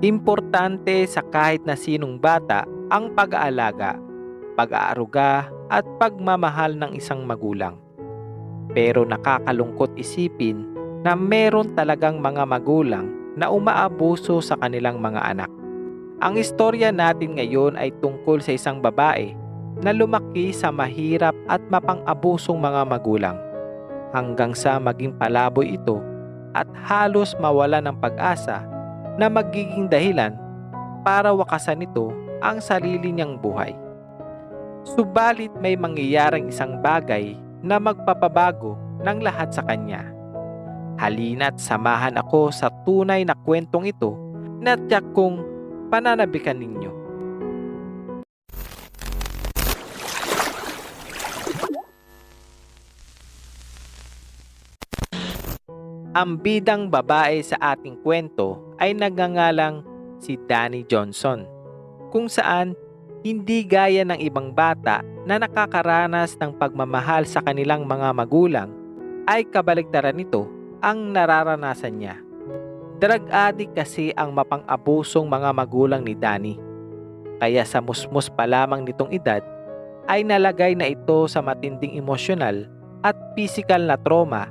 Importante sa kahit na sinong bata ang pag-aalaga, pag-aaruga at pagmamahal ng isang magulang. Pero nakakalungkot isipin na meron talagang mga magulang na umaabuso sa kanilang mga anak. Ang istorya natin ngayon ay tungkol sa isang babae na lumaki sa mahirap at mapang-abusong mga magulang hanggang sa maging palaboy ito at halos mawala ng pag-asa na magiging dahilan para wakasan nito ang sarili niyang buhay. Subalit may mangyayaring isang bagay na magpapabago ng lahat sa kanya. Halina't samahan ako sa tunay na kwentong ito na tiyak kong pananabikan ninyo. Ang bidang babae sa ating kwento ay nagngangalang si Dani Johnson, kung saan hindi gaya ng ibang bata na nakakaranas ng pagmamahal sa kanilang mga magulang, ay kabaligtaran nito ang nararanasan niya. Drug addict kasi ang mapang-abusong mga magulang ni Dani. Kaya sa musmus pa lamang nitong edad ay nalagay na ito sa matinding emosyonal at pisikal na trauma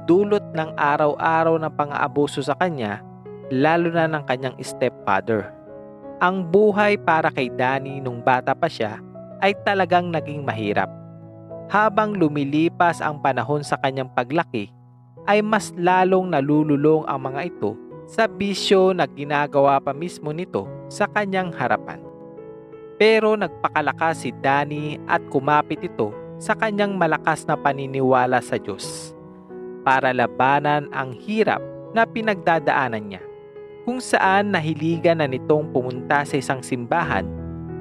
dulot ng araw-araw ng pang-aabuso sa kanya, lalo na ng kanyang stepfather. Ang buhay para kay Dani nung bata pa siya ay talagang naging mahirap. Habang lumilipas ang panahon sa kanyang paglaki, ay mas lalong nalululong ang mga ito sa bisyo na ginagawa pa mismo nito sa kanyang harapan. Pero nagpakalakas si Dani at kumapit ito sa kanyang malakas na paniniwala sa Diyos para labanan ang hirap na pinagdadaanan niya, kung saan nahiligan na nitong pumunta sa isang simbahan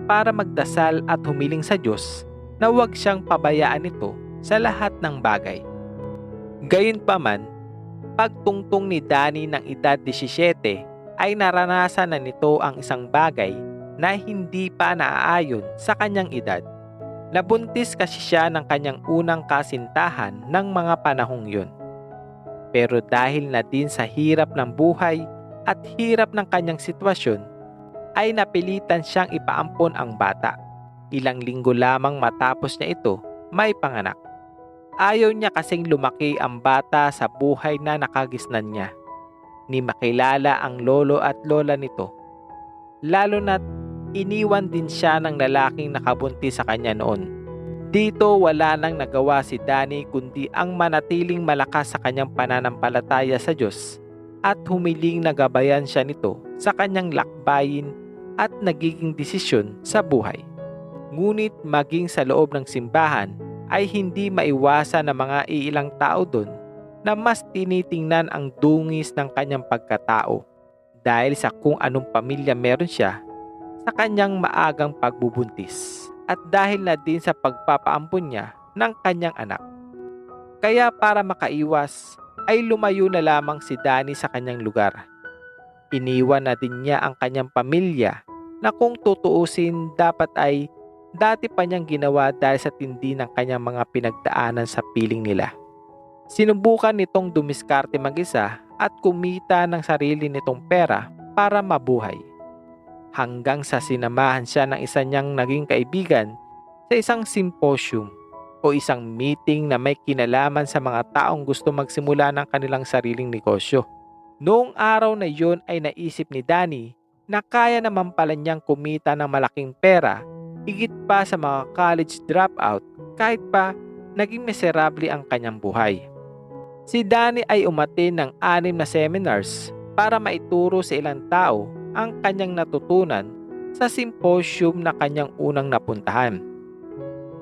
para magdasal at humiling sa Diyos na huwag siyang pabayaan ito sa lahat ng bagay. Gayunpaman, pagtungtong ni Dani ng edad 17 ay naranasan na nito ang isang bagay na hindi pa naaayon sa kanyang edad. Nabuntis kasi siya ng kanyang unang kasintahan ng mga panahong yun. Pero dahil na din sa hirap ng buhay at hirap ng kanyang sitwasyon, ay napilitan siyang ipaampon ang bata. Ilang linggo lamang matapos niya ito, may panganak. Ayaw niya kasing lumaki ang bata sa buhay na nakagisnan niya, ni makilala ang lolo at lola nito. Lalo na't iniwan din siya ng lalaking nakabuntis sa kanya noon. Dito wala nang nagawa si Dani kundi ang manatiling malakas sa kanyang pananampalataya sa Diyos at humiling na gabayan siya nito sa kanyang lakbayin at nagiging desisyon sa buhay. Ngunit maging sa loob ng simbahan ay hindi maiwasan ng mga iilang tao doon na mas tinitingnan ang dungis ng kanyang pagkatao dahil sa kung anong pamilya meron siya sa kanyang maagang pagbubuntis at dahil na din sa pagpapaampun niya ng kanyang anak. Kaya para makaiwas ay lumayo na lamang si Dani sa kanyang lugar. Iniwan na din niya ang kanyang pamilya na kung tutuusin dapat ay dati pa niyang ginawa dahil sa tindi ng kanyang mga pinagdaanan sa piling nila. Sinubukan nitong dumiskarte mag-isa at kumita ng sarili nitong pera para mabuhay. Hanggang sa sinamahan siya ng isa niyang naging kaibigan sa isang symposium o isang meeting na may kinalaman sa mga taong gusto magsimula ng kanilang sariling negosyo. Noong araw na iyon ay naisip ni Dani na kaya naman pala niyang kumita ng malaking pera higit pa sa mga college dropout kahit pa naging miserable ang kanyang buhay. Si Dani ay umattend ng 6 na seminars para maituro sa ilang tao ang kanyang natutunan sa symposium na kanyang unang napuntahan.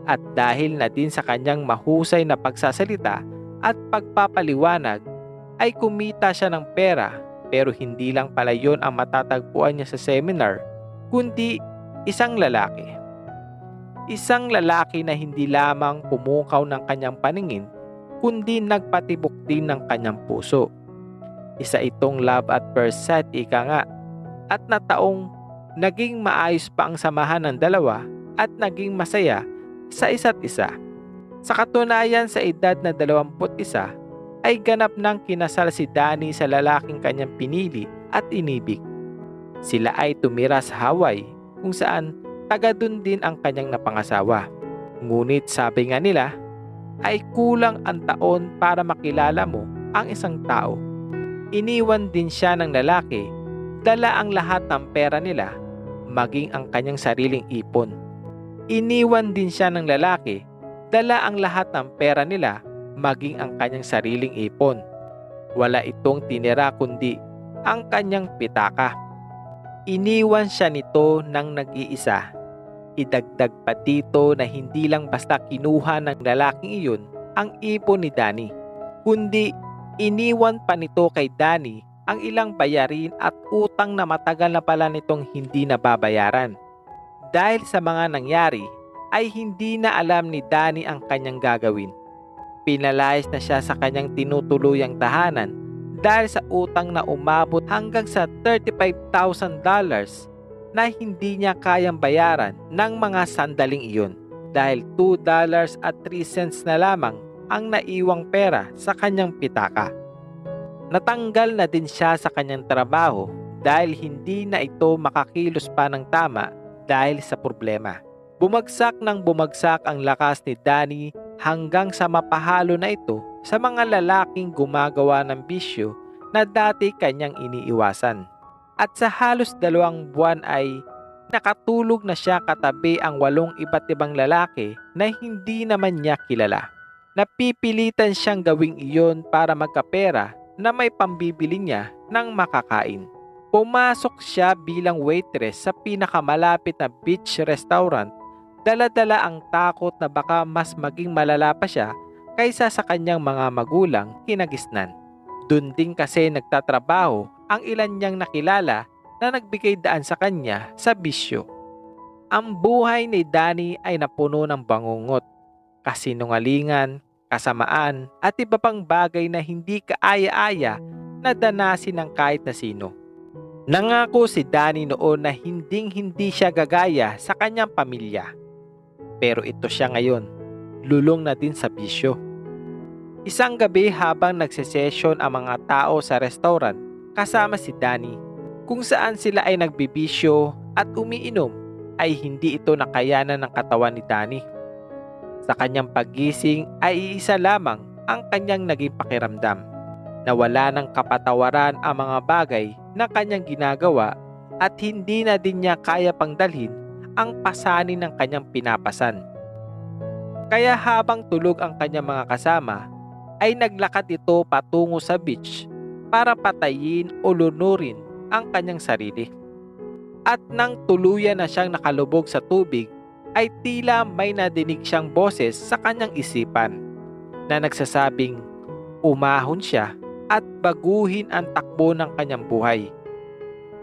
At dahil na din sa kanyang mahusay na pagsasalita at pagpapaliwanag, ay kumita siya ng pera, pero hindi lang pala yun ang matatagpuan niya sa seminar, kundi isang lalaki. Isang lalaki na hindi lamang pumukaw ng kanyang paningin, kundi nagpatibok din ng kanyang puso. Isa itong love at first sight, ika nga, at na taong naging maayos pa ang samahan ng dalawa at naging masaya sa isa't isa. Sa katunayan, sa edad na 21 ay ganap nang kinasal si Dani sa lalaking kanyang pinili at inibig. Sila ay tumira sa Hawaii kung saan taga dun din ang kanyang napangasawa. Ngunit sabi nga nila ay kulang ang taon para makilala mo ang isang tao. Iniwan din siya ng lalaki, dala ang lahat ng pera nila, maging ang kanyang sariling ipon. Iniwan din siya ng lalaki, dala ang lahat ng pera nila, maging ang kanyang sariling ipon. Wala itong tinira kundi ang kanyang pitaka. Iniwan siya nito ng nag-iisa. Idagdag pa dito na hindi lang basta kinuha ng lalaking iyon ang ipon ni Danny, kundi iniwan pa nito kay Danny ang ilang bayarin at utang na matagal na pala nitong hindi nababayaran. Dahil sa mga nangyari ay hindi na alam ni Danny ang kanyang gagawin. Pinalayas na siya sa kanyang tinutuluyang tahanan dahil sa utang na umabot hanggang sa $35,000 na hindi niya kayang bayaran ng mga sandaling iyon dahil $2.03 na lamang ang naiwang pera sa kanyang pitaka. Natanggal na din siya sa kanyang trabaho dahil hindi na ito makakilos pa ng tama dahil sa problema. Bumagsak ng bumagsak ang lakas ni Danny hanggang sa mapahalo na ito sa mga lalaking gumagawa ng bisyo na dati kanyang iniiwasan. At sa halos 2 buwan ay nakatulog na siya katabi ang 8 iba't ibang lalaki na hindi naman niya kilala. Napipilitan siyang gawing iyon para magkapera na may pambibili niya ng makakain. Pumasok siya bilang waitress sa pinakamalapit na beach restaurant, dala-dala ang takot na baka mas maging malala pa siya kaysa sa kanyang mga magulang kinagisnan. Doon din kasi nagtatrabaho ang ilan niyang nakilala na nagbigay daan sa kanya sa bisyo. Ang buhay ni Danny ay napuno ng bangungot, kasinungalingan, kasamaan at iba pang bagay na hindi kaaya-aya na danasin ng kahit na sino. Nangako si Danny noon na hinding-hindi siya gagaya sa kanyang pamilya. Pero ito siya ngayon, lulong na din sa bisyo. Isang gabi habang nagsesesyon ang mga tao sa restaurant kasama si Danny, kung saan sila ay nagbibisyo at umiinom, ay hindi ito nakayanan ng katawan ni Danny. Sa kanyang paggising ay iisa lamang ang kanyang naging pakiramdam, na wala ng kapatawaran ang mga bagay na kanyang ginagawa at hindi na din niya kaya pang dalhin ang pasanin ng kanyang pinapasan. Kaya habang tulog ang kanyang mga kasama, ay naglakad ito patungo sa beach para patayin o lunurin ang kanyang sarili. At nang tuluyan na siyang nakalubog sa tubig, ay tila may nadinig siyang boses sa kanyang isipan na nagsasabing umahon siya at baguhin ang takbo ng kanyang buhay.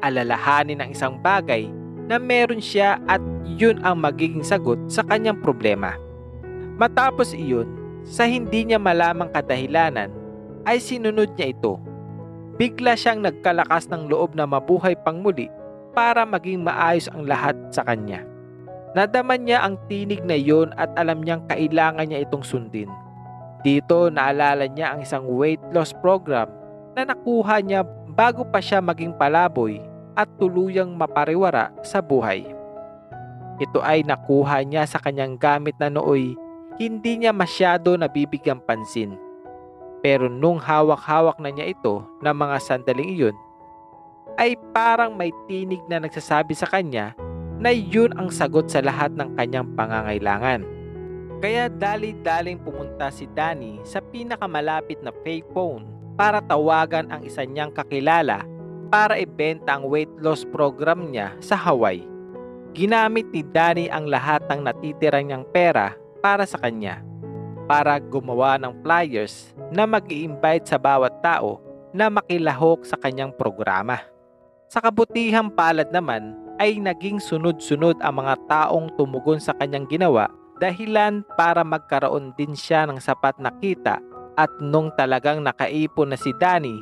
Alalahanin ang isang bagay na meron siya at yun ang magiging sagot sa kanyang problema. Matapos iyon, sa hindi niya malamang kadahilanan, ay sinunod niya ito. Bigla siyang nagkalakas ng loob na mabuhay pang muli para maging maayos ang lahat sa kanya. Nadaman niya ang tinig na iyon at alam niyang kailangan niya itong sundin. Dito naalala niya ang isang weight loss program na nakuha niya bago pa siya maging palaboy at tuluyang mapariwara sa buhay. Ito ay nakuha niya sa kanyang gamit na nooy hindi niya masyado nabibigyang pansin. Pero nung hawak-hawak na niya ito ng mga sandaling iyon, ay parang may tinig na nagsasabi sa kanya na yun ang sagot sa lahat ng kanyang pangangailangan. Kaya dali-daling pumunta si Danny sa pinakamalapit na payphone para tawagan ang isa niyang kakilala para ibenta ang weight loss program niya sa Hawaii. Ginamit ni Danny ang lahat ng natitira niyang pera para sa kanya, para gumawa ng flyers na mag-i-invite sa bawat tao na makilahok sa kanyang programa. Sa kabutihang palad naman ay naging sunod-sunod ang mga taong tumugon sa kanyang ginawa, dahilan para magkaroon din siya ng sapat na kita, at nung talagang nakaipon na si Danny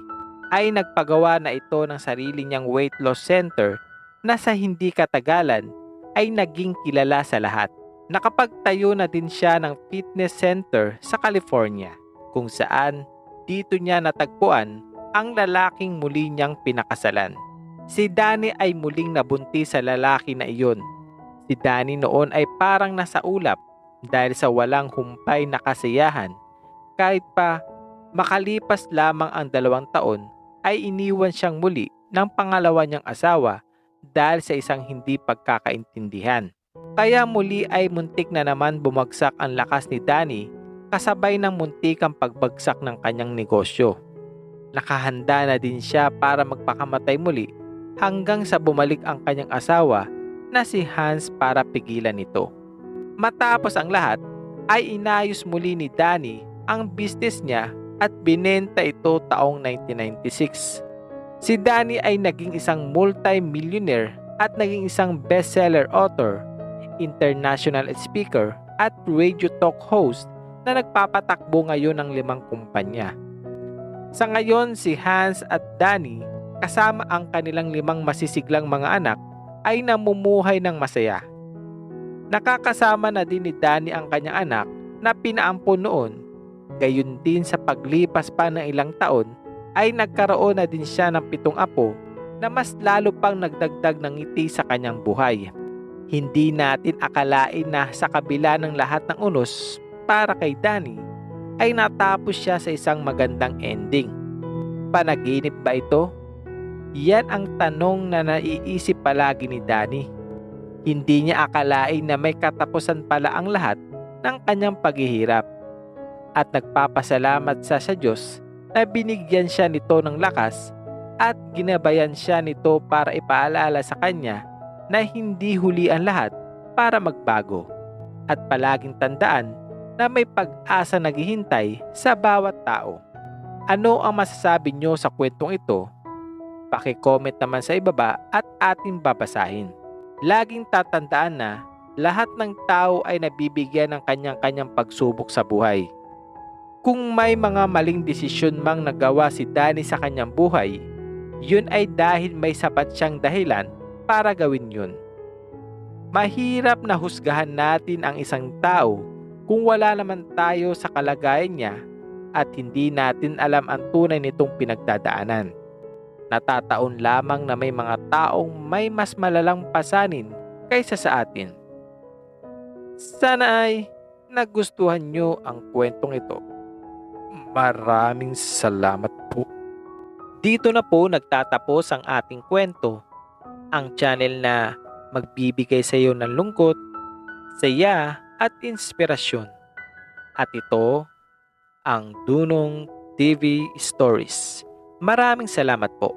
ay nagpagawa na ito ng sarili niyang weight loss center na sa hindi katagalan ay naging kilala sa lahat. Nakapagtayo na din siya ng fitness center sa California, kung saan dito niya natagpuan ang lalaking muli niyang pinakasalan. Si Danny ay muling nabuntis sa lalaki na iyon. Si Danny noon ay parang nasa ulap dahil sa walang humpay na kasiyahan. Kahit pa makalipas lamang ang 2 taon ay iniwan siyang muli ng pangalawa niyang asawa dahil sa isang hindi pagkakaintindihan. Kaya muli ay muntik na naman bumagsak ang lakas ni Danny kasabay ng muntikang pagbagsak ng kanyang negosyo. Nakahanda na din siya para magpakamatay muli hanggang sa bumalik ang kanyang asawa na si Hans para pigilan ito. Matapos ang lahat ay inayos muli ni Danny ang business niya at binenta ito taong 1996. Si Danny ay naging isang multi-millionaire at naging isang bestseller author, international speaker at radio talk host na nagpapatakbo ngayon ng 5 kumpanya. Sa ngayon, si Hans at Danny kasama ang kanilang 5 masisiglang mga anak ay namumuhay ng masaya. Nakakasama na din ni Danny ang kanyang anak na pinaampon noon. Gayon din sa paglipas pa ng ilang taon ay nagkaroon na din siya ng 7 apo na mas lalo pang nagdagdag ng ngiti sa kanyang buhay. Hindi natin akalain na sa kabila ng lahat ng unos para kay Danny ay natapos siya sa isang magandang ending. Panaginip ba ito? Yan ang tanong na naiisip palagi ni Danny. Hindi niya akalain na may katapusan pala ang lahat ng kanyang paghihirap. At nagpapasalamat sa Diyos na binigyan siya nito ng lakas at ginabayan siya nito para ipaalala sa kanya na hindi huli ang lahat para magbago. At palaging tandaan na may pag-asa naghihintay sa bawat tao. Ano ang masasabi nyo sa kwentong ito? Paki-comment naman sa ibaba at ating babasahin. Laging tatandaan na lahat ng tao ay nabibigyan ng kanyang-kanyang pagsubok sa buhay. Kung may mga maling desisyon mang nagawa si Danny sa kanyang buhay, yun ay dahil may sapat siyang dahilan para gawin yun. Mahirap na husgahan natin ang isang tao kung wala naman tayo sa kalagayan niya at hindi natin alam ang tunay nitong pinagdadaanan. Natataon lamang na may mga taong may mas malalang pasanin kaysa sa atin. Sana ay nagustuhan nyo ang kwentong ito. Maraming salamat po. Dito na po nagtatapos ang ating kwento. Ang channel na magbibigay sa iyo ng lungkot, saya at inspirasyon. At ito ang Dunong TV Stories. Maraming salamat po.